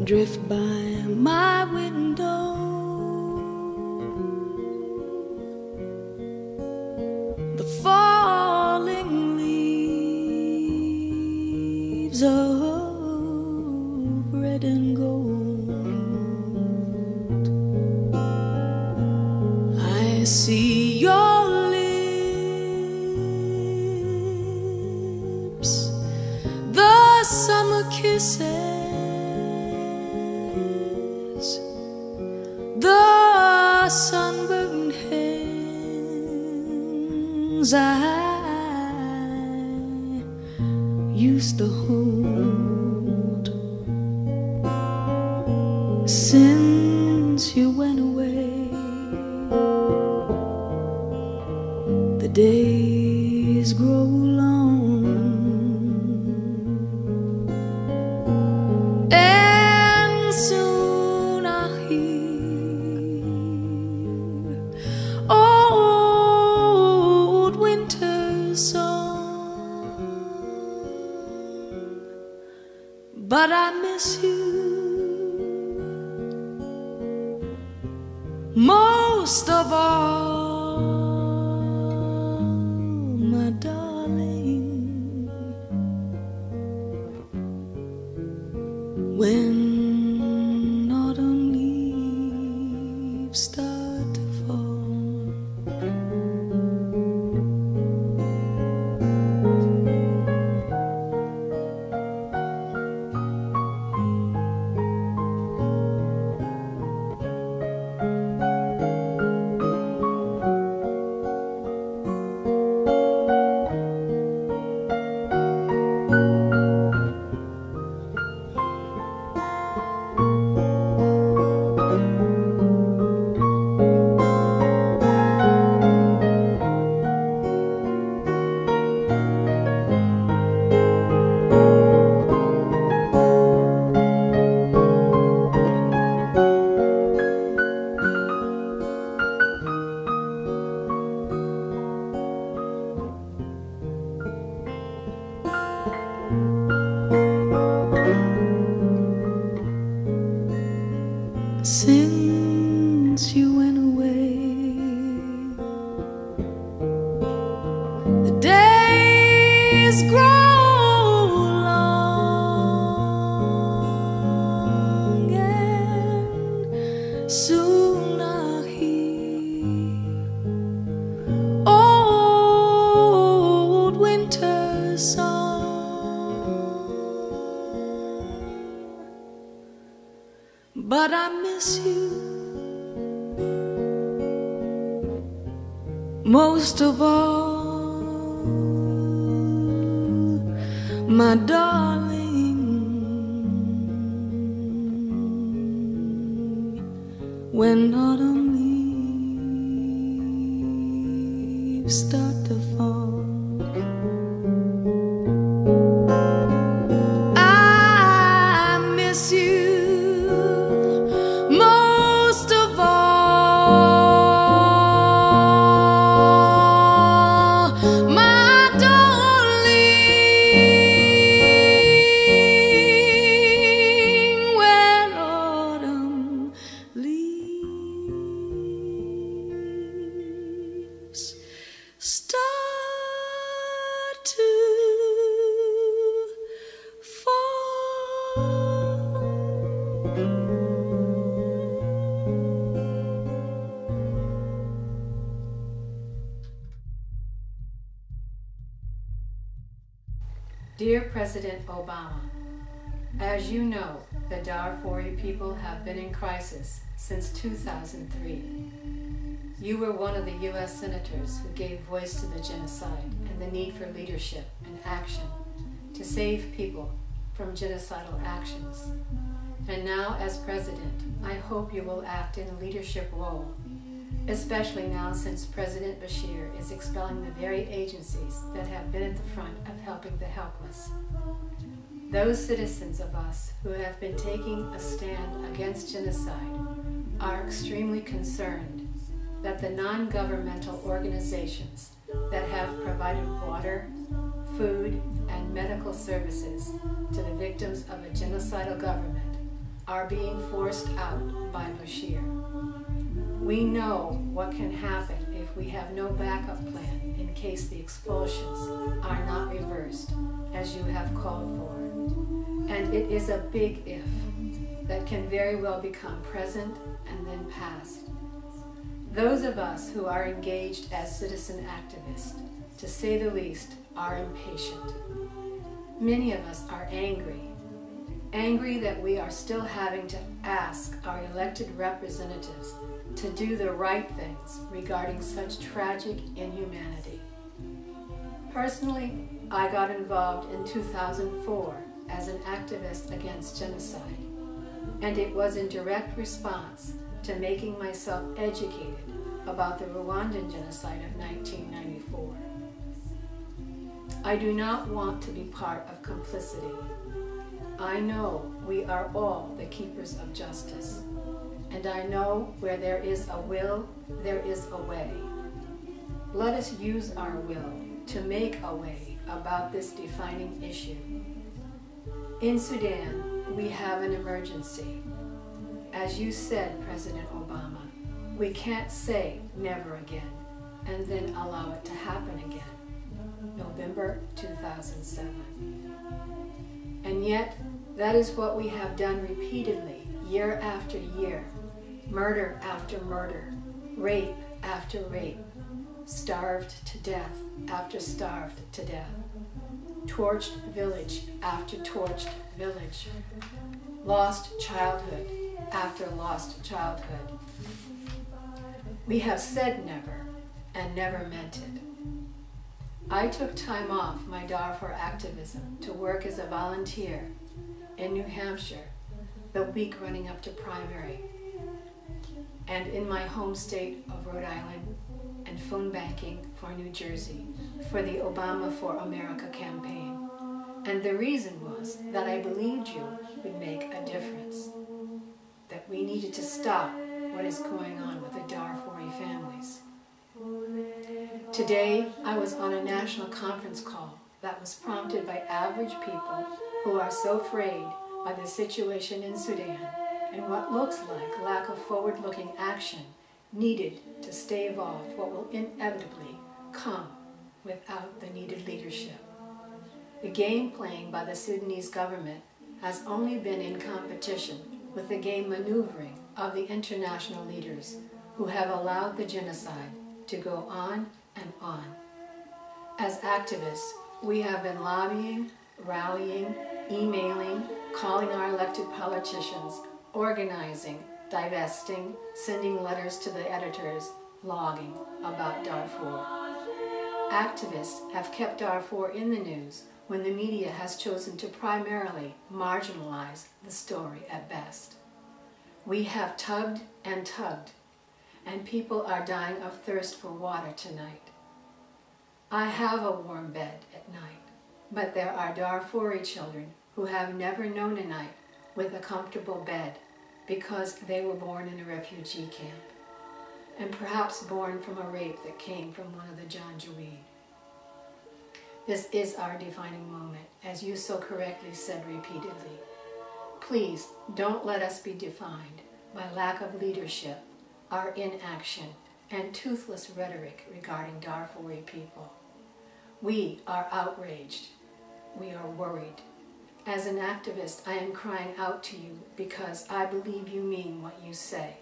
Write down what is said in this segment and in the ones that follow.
drift by my window. The falling leaves of red and gold. I see your lips, the summer kisses, the sunburned hands I used to hold. Since you went away, the days grow long, and soon I'll hear old winter's song. But I miss you most of all, my darling. When autumn leaves start to fall, since you went away, the days grow long, and soon I'll hear old winter's song. But I miss you most of all, my darling. When autumn leaves start to fall, I miss you most of all, my darling. When autumn leaves start to fall. Dear President Obama, as you know, the Darfuri people have been in crisis since 2003. You were one of the U.S. senators who gave voice to the genocide and the need for leadership and action to save people from genocidal actions. And now, as president, I hope you will act in a leadership role, especially now since President Bashir is expelling the very agencies that have been at the front of helping the helpless. Those citizens of us who have been taking a stand against genocide are extremely concerned that the non-governmental organizations that have provided water, food, and medical services to the victims of a genocidal government are being forced out by Bashir. We know what can happen if we have no backup plan in case the expulsions are not reversed, as you have called for. And it is a big if that can very well become present and then past. Those of us who are engaged as citizen activists, to say the least, are impatient. Many of us are angry that we are still having to ask our elected representatives to do the right things regarding such tragic inhumanity. Personally, I got involved in 2004 as an activist against genocide, and it was in direct response to making myself educated about the Rwandan genocide of 1994. I do not want to be part of complicity. I know we are all the keepers of justice, and I know where there is a will, there is a way. Let us use our will to make a way about this defining issue. In Sudan, we have an emergency. As you said, President Obama, we can't say never again and then allow it to happen again. November 2007. And yet, that is what we have done repeatedly, year after year. Murder after murder, rape after rape, starved to death after starved to death, torched village after torched village, lost childhood after lost childhood. We have said never and never meant it. I took time off my Darfur activism to work as a volunteer in New Hampshire the week running up to primary, and in my home state of Rhode Island, and phone banking for New Jersey for the Obama for America campaign. And the reason was that I believed you would make a difference, that we needed to stop what is going on with the Darfuri families. Today, I was on a national conference call that was prompted by average people who are so afraid by the situation in Sudan and what looks like lack of forward-looking action needed to stave off what will inevitably come without the needed leadership. The game playing by the Sudanese government has only been in competition with the game maneuvering of the international leaders who have allowed the genocide to go on and on. As activists, we have been lobbying, rallying, emailing, calling our elected politicians, organizing, divesting, sending letters to the editors, blogging about Darfur. Activists have kept Darfur in the news when the media has chosen to primarily marginalize the story at best. We have tugged, and people are dying of thirst for water tonight. I have a warm bed at night, but there are Darfuri children who have never known a night with a comfortable bed because they were born in a refugee camp, and perhaps born from a rape that came from one of the Janjaweed. This is our defining moment, as you so correctly said repeatedly. Please don't let us be defined by lack of leadership, our inaction, and toothless rhetoric regarding Darfuri people. We are outraged. We are worried. As an activist, I am crying out to you because I believe you mean what you say.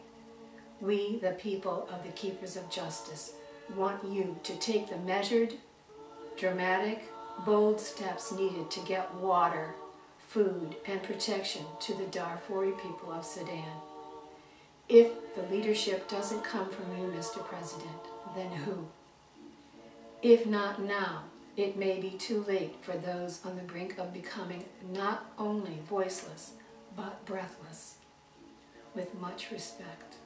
We, the people of the Keepers of Justice, want you to take the measured, dramatic, bold steps needed to get water, food, and protection to the Darfuri people of Sudan. If the leadership doesn't come from you, Mr. President, then who? If not now, it may be too late for those on the brink of becoming not only voiceless, but breathless. With much respect.